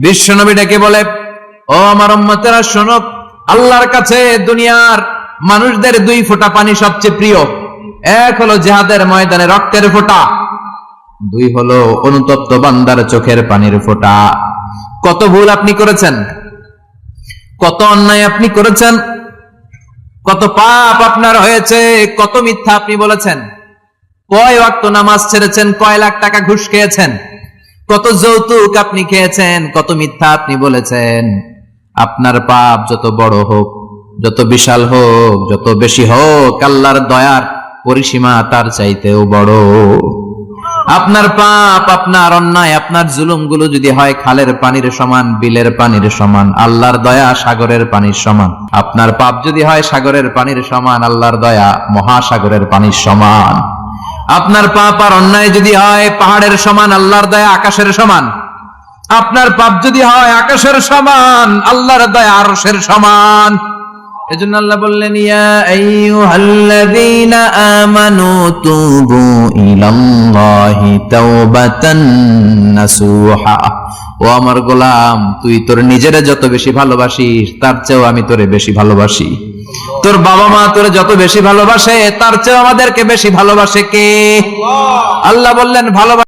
বিশ্বনবী ডেকে বলে, ও আমার উম্মতেরা শোনো, আল্লাহর কাছে দুনিয়ার মানুষদের দুই ফোঁটা পানি সবচেয়ে প্রিয়। এক হলো জিহাদের ময়দানে রক্তের ফোঁটা, দুই হলো অনুতপ্ত বান্দার চোখের পানির ফোঁটা। কত ভুল আপনি করেছেন, কত অন্যায় আপনি করেছেন, কত পাপ আপনার হয়েছে, কত মিথ্যা আপনি বলেছেন, কয় ওয়াক্ত নামাজ ছেড়েছেন, কয় লাখ টাকা ঘুষ খেয়েছেন, কত যৌতুক আপনি খেয়েছেন, কত মিথ্যা আপনি বলেছেন। আপনার পাপ যত বড় হোক, যত বিশাল হোক, যত বেশি হোক, আল্লাহর দয়ার পরিসীমা তার চাইতেও বড়। আপনার পাপ, আপনার অন্যায়, আপনার জুলুমগুলো যদি হয় খালের পানির সমান, বিলের পানির সমান, আল্লাহর দয়া সাগরের পানির সমান। আপনার পাপ যদি হয় সাগরের পানির সমান, আল্লাহর দয়া মহাসাগরের পানির সমান। আপনার পাপ আর অন্যায় যদি হয় পাহাড়ের সমান, আল্লাহর দয়া আকাশের সমান। আপনার পাপ যদি হয় আকাশের সমান, আল্লাহর দয়া আরশের সমান। এজন্য আল্লাহ বললেন, ইয়া আইয়ুহাল্লাযীনা আমানু তুবু ইলাল্লাহি তাওবাতান নাসুহা। ও আমার গোলাম, তুই তোর নিজের যত বেশি ভালোবাসিস তার চেয়েও আমি তোরে বেশি ভালোবাসি। তোর বাবা মা তোরে যত বেশি ভালোবাসে তার চেয়েও আমাদেরকে বেশি ভালোবাসে কে? আল্লাহ বললেন ভালোবাসা